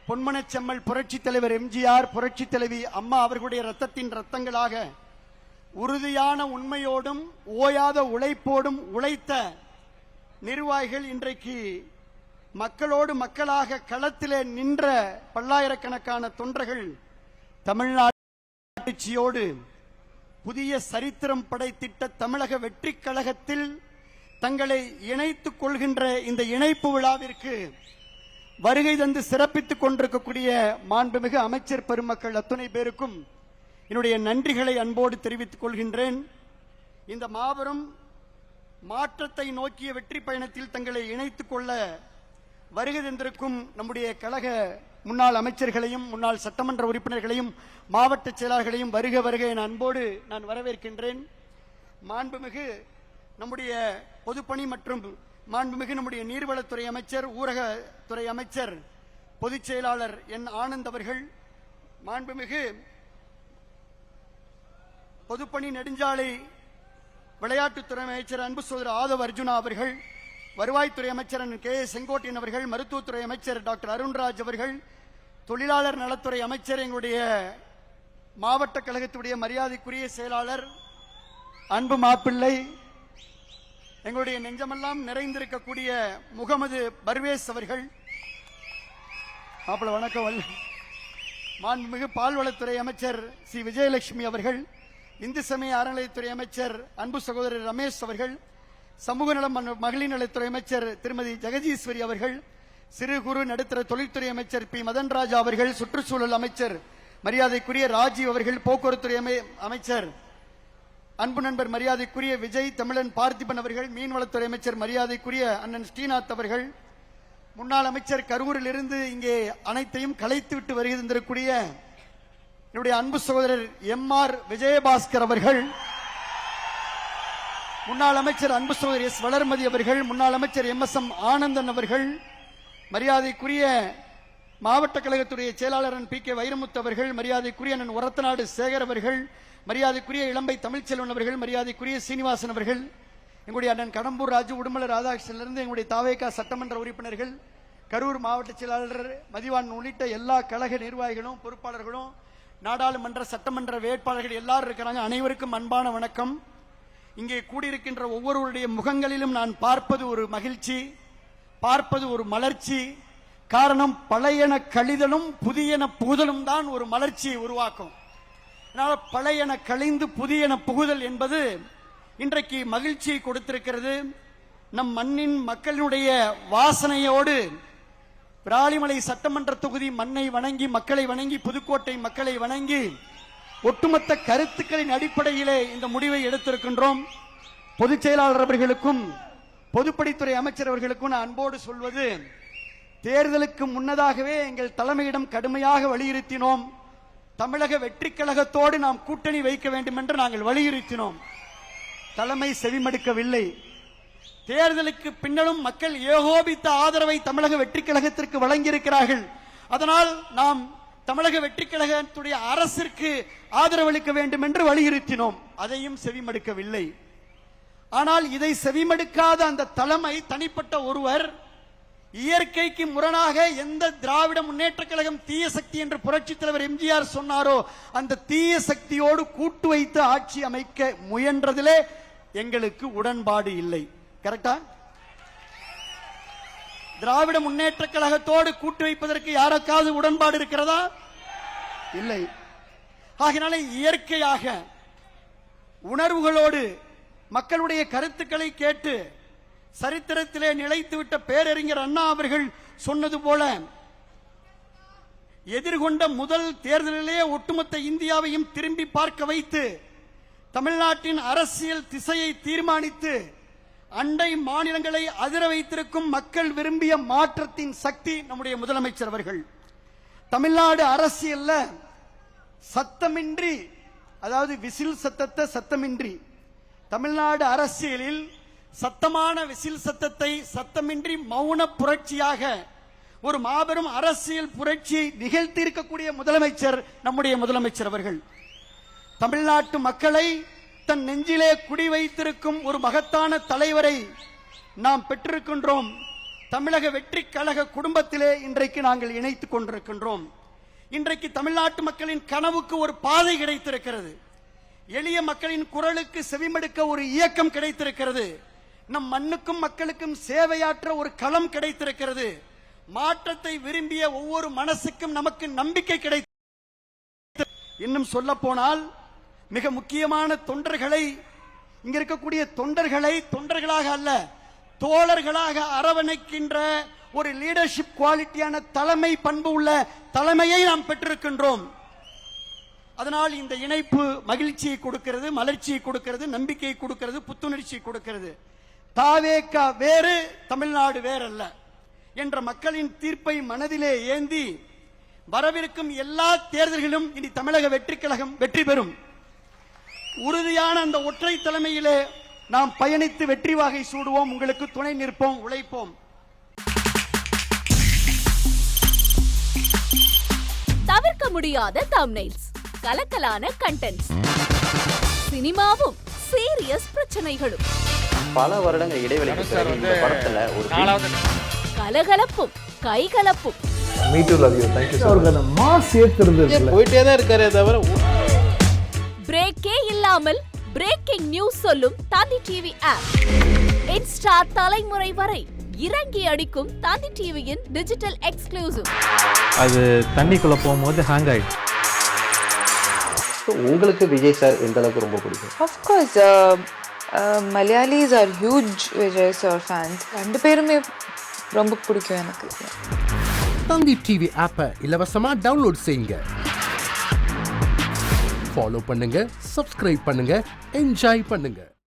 பொன்மனச்செம்மல் புரட்சி தலைவர் எம்ஜிஆர், புரட்சி தலைவி அம்மா அவர்களுடைய ரத்தத்தின் ரத்தங்களாக உறுதியான உண்மையோடும் ஓயாத உழைப்போடும் உழைத்த நிர்வாகிகள் இன்றைக்கு மக்களோடு மக்களாக களத்திலே நின்ற பல்லாயிரக்கணக்கான தொண்டர்கள் தமிழ்நாட்டியோடு புதிய சரித்திரம் படைத்திட்ட தமிழக வெற்றி கழகத்தில் தங்களை இணைத்துக் கொள்கின்ற இந்த இணைப்பு விழாவிற்கு வருகை தந்து சிறப்பித்துக் கொண்டிருக்கக்கூடிய மாண்புமிகு அமைச்சர் பெருமக்கள் அத்துணை பேருக்கும் என்னுடைய நன்றிகளை அன்போடு தெரிவித்துக் கொள்கின்றேன். இந்த மாபெரும் மாற்றத்தை நோக்கிய வெற்றி பயணத்தில் தங்களை இணைத்துக் கொள்ள வருகை தந்திருக்கும் நம்முடைய கழக முன்னாள் அமைச்சர்களையும் முன்னாள் சட்டமன்ற உறுப்பினர்களையும் மாவட்ட செயலாளர்களையும் வருக வருக என அன்போடு நான் வரவேற்கின்றேன். மாண்புமிகு நம்முடைய பொதுப்பணி மற்றும் மாண்புமிகு நம்முடைய நீர்வளத்துறை அமைச்சர், ஊரகத்துறை அமைச்சர், பொதுச் செயலாளர் என் ஆனந்த் அவர்கள், மாண்புமிகு பொதுப்பணி நெடுஞ்சாலை விளையாட்டுத்துறை அமைச்சர் அன்பு சகோதரர் ஆதவ் அர்ஜுனா அவர்கள், வருவாய்த்துறை அமைச்சர் கே செங்கோட்டையன் அவர்கள், மருத்துவத்துறை அமைச்சர் டாக்டர் அருண்ராஜ் அவர்கள், தொழிலாளர் நலத்துறை அமைச்சர், எங்களுடைய மாவட்ட கழகத்துடைய மரியாதைக்குரிய செயலாளர் அன்பு மாப்பிள்ளை, எங்களுடைய நெஞ்சமெல்லாம் நிறைந்திருக்கக்கூடிய முகமது பர்வேஸ் அவர்கள், மாப்பிள்ள வணக்கம், மாண்புமிகு பால்வளத்துறை அமைச்சர் சி விஜயலட்சுமி அவர்கள், இந்து சமய அறநிலையத்துறை அமைச்சர் அன்பு சகோதரர் ரமேஷ் அவர்கள், சமூக நலம் மகளிர் நலத்துறை அமைச்சர் திருமதி ஜெகதீஸ்வரி அவர்கள், சிறு குறு நடுத்தர தொழில்துறை அமைச்சர் பி மதன்ராஜா அவர்கள், சுற்றுச்சூழல் அமைச்சர் மரியாதைக்குரிய ராஜீவ் அவர்கள், போக்குவரத்துறை அமைச்சர் அன்பு நண்பர் மரியாதைக்குரிய விஜய் தமிழன் பார்த்திபன் அவர்கள், மீன்வளத்துறை அமைச்சர் மரியாதைக்குரிய அண்ணன் ஸ்ரீநாத் அவர்கள், முன்னாள் அமைச்சர் கரூரில் இருந்து இங்கே அனைத்தையும் கலைத்துவிட்டு வருகின்றக்கூடிய என்னுடைய அன்பு சகோதரர் எம்.ஆர். விஜயபாஸ்கர் அவர்கள், முன்னாள் அமைச்சர் அன்பு சகோதரர் எஸ். வளர்மதி அவர்கள், முன்னாள் அமைச்சர் எம்.எஸ்.எம். ஆனந்தன் அவர்கள், மரியாதைக்குரிய மாவட்ட கழகத்துடைய செயலாளர் பி கே வைரமுத்து அவர்கள், மரியாதைக்குரிய அண்ணன் ஒரத்தநாடு சேகர் அவர்கள், மரியாதைக்குரிய இளம்பை தமிழ்ச்செல்வன் அவர்கள், மரியாதைக்குரிய சீனிவாசன் அவர்கள், எங்களுடைய அண்ணன் கடம்பூர் ராஜு, உடுமலை ராதாகிருஷ்ணனிலிருந்து எங்களுடைய தாவேகா சட்டமன்ற உறுப்பினர்கள், கரூர் மாவட்ட செயலாளர் மதிவான் உள்ளிட்ட எல்லா கழக நிர்வாகிகளும் பொறுப்பாளர்களும் நாடாளுமன்ற சட்டமன்ற வேட்பாளர்கள் எல்லாரும் இருக்கிறாங்க. அனைவருக்கும் அன்பான வணக்கம். இங்கே கூடியிருக்கின்ற ஒவ்வொருவருடைய முகங்களிலும் நான் பார்ப்பது ஒரு மகிழ்ச்சி, பார்ப்பது ஒரு மலர்ச்சி. காரணம், பழையன கழிதலும் புதியன புகுதலும் தான் ஒரு மலர்ச்சியை உருவாக்கும். அதனால பழையன கழிந்து புதியன புகுதல் என்பது இன்றைக்கு மகிழ்ச்சியை கொடுத்திருக்கிறது. நம் மண்ணின் மக்களுடைய வாசனையோடு விராலிமலை சட்டமன்ற தொகுதி மண்ணை வணங்கி, மக்களை வணங்கி, புதுக்கோட்டை மக்களை வணங்கி ஒட்டுமொத்த கருத்துக்களின் அடிப்படையிலே இந்த முடிவை எடுத்திருக்கின்றோம். பொதுச் செயலாளர் அவர்களுக்கும் பொதுப்பணித்துறை அமைச்சர் அவர்களுக்கும் நான் அன்போடு சொல்வது, தேர்தலுக்கு முன்னதாகவே எங்கள் தலைமையிடம் கடுமையாக வலியுறுத்தினோம். தமிழக வெற்றி கழகத்தோடு நாம் கூட்டணி வைக்க வேண்டும் என்று நாங்கள் வலியுறுத்தினோம். தலைமை செவிமடுக்கவில்லை. தேர்தலுக்கு பின்னரும் மக்கள் ஏகோபித்த ஆதரவை தமிழக வெற்றி கழகத்திற்கு வழங்கியிருக்கிறார்கள். அதனால் நாம் தமிழக வெற்றி கழகத்துடைய அரசிற்கு ஆதரவளிக்க வேண்டும் என்று வலியுறுத்தினோம். அதையும் செவிமடுக்கவில்லை. ஆனால் இதை செவிமடுக்காத அந்த தலைமை, தனிப்பட்ட ஒருவர், இயற்கைக்கு முரணாக எந்த திராவிட முன்னேற்ற கழகம் தீய சக்தி என்று புரட்சி தலைவர் எம்ஜிஆர் சொன்னாரோ அந்த தீய சக்தியோடு கூட்டு வைத்து ஆட்சி அமைக்க முயன்றதிலே எங்களுக்கு உடன்பாடு இல்லை. கரெக்டா? திராவிட முன்னேற்ற கழகத்தோடு கூட்டு வைப்பதற்கு யாருக்காவது உடன்பாடு இருக்கிறதா? இல்லை. ஆகினால இயற்கையாக உணர்வுகளோடு மக்களுடைய கருத்துக்களை கேட்டு சரித்திரத்திலே நிலைத்துவிட்ட பேரறிஞர் அண்ணா அவர்கள் சொன்னது போல, எதிர்கொண்ட முதல் தேர்தலிலே ஒட்டுமொத்த இந்தியாவையும் திரும்பி பார்க்க வைத்து தமிழ்நாட்டின் அரசியல் திசையை தீர்மானித்து அண்டை மாநிலங்களை அதிர வைத்திருக்கும் மக்கள் விரும்பிய மாற்றத்தின் சக்தி நம்முடைய முதலமைச்சர் அவர்கள். தமிழ்நாடு அரசியல்ல சத்தமின்றி, அதாவது விசில் சத்தத்தை சத்தமின்றி, தமிழ்நாடு அரசியலில் சத்தமான விசில் சத்தத்தை சத்தமின்றி மௌன புரட்சியாக ஒரு மாபெரும் அரசியல் புரட்சியை நிகழ்த்தி இருக்கக்கூடிய முதலமைச்சர் நம்முடைய முதலமைச்சர் அவர்கள். தமிழ்நாட்டு மக்களை தன் நெஞ்சிலே குடி வைத்திருக்கும் ஒரு மகத்தான தலைவரை நாம் பெற்றிருக்கின்றோம். தமிழக வெற்றி கழக குடும்பத்திலே இன்றைக்கு நாங்கள் இணைத்துக் கொண்டிருக்கின்றோம். இன்றைக்கு தமிழ்நாட்டு மக்களின் கனவுக்கு ஒரு பாதை கிடைத்திருக்கிறது. எளிய மக்களின் குரலுக்கு செவிமடுக்க ஒரு இயக்கம் கிடைத்திருக்கிறது. நம் மண்ணுக்கும் மக்களுக்கும் சேவையாற்ற ஒரு களம் கிடைத்திருக்கிறது. மாற்றத்தை விரும்பிய ஒவ்வொரு மனசுக்கும் நமக்கு நம்பிக்கை கிடைத்து, இன்னும் சொல்ல போனால் மிக முக்கியமான தொண்டர்களை, இங்க இருக்கக்கூடிய தொண்டர்களை தொண்டர்களாக அல்ல தோழர்களாக அரவணைக்கின்ற ஒரு லீடர்ஷிப் குவாலிட்டியான தலைமை பண்பு உள்ள தலைமையை நாம் பெற்றிருக்கின்றோம். அதனால் இந்த இணைப்பு மகிழ்ச்சியை கொடுக்கிறது, மலர்ச்சியை கொடுக்கிறது, நம்பிக்கையை கொடுக்கிறது, புத்துணர்ச்சியை கொடுக்கிறது. தாவேகா வேறு, தமிழ்நாடு வேறல்ல என்ற மக்களின் தீர்ப்பை மனதிலே ஏந்தி வரவிருக்கும் எல்லா தேர்தல்களிலும் இனி தமிழக வெற்றி கழகம் வெற்றி பெறும். உறுதியான அந்த ஒற்றை தலைமையிலே நாம் பயணித்து வெற்றி வாகை சூடுவோம். உங்களுக்கு துணை நிற்போம், உழைப்போம். தவிர்க்க முடியாத தம்ப்நெயில்ஸ், கலக்கலான கண்டென்ட்ஸ், சினிமாவும் சீரியஸ் பிரச்சனைகளும், பல வருடங்கள் இடைவெளிக்கு பிறகு இந்த படத்துல ஒரு கலகலப்பும் கைகலப்பும், Me too, love you. Thank you so much. Mass ஏத்துறது போயிட்டே தான் இருக்காரே தவிர பிரேக்கே இல்லாமல் பிரேக்கிங் நியூஸ் சொல்லும் தந்தி டிவி ஆப். இன்ஸ்டா தலைமுறை வரை இறங்கி அடிக்கும் தந்தி டிவியின் டிஜிட்டல் எக்ஸ்க்ளூசிவ். அது தண்ணிக்குள்ள போகும்போது ஹேங் ஆயிடுச்சு. உங்களுக்கு விஜய் சார் எந்த அளவுக்கு ரொம்ப பிடிக்கும்? Of course, Malayalis are huge Vijay sir fans. ரெண்டு பேருமே ரொம்ப பிடிக்கும் எனக்கு. தந்தி டிவி ஆப்பை இலவசமா டவுன்லோட் செய்யுங்க. ஃபாலோ பண்ணுங்க, சப்ஸ்கிரைப் பண்ணுங்க, என்ஜாய் பண்ணுங்க.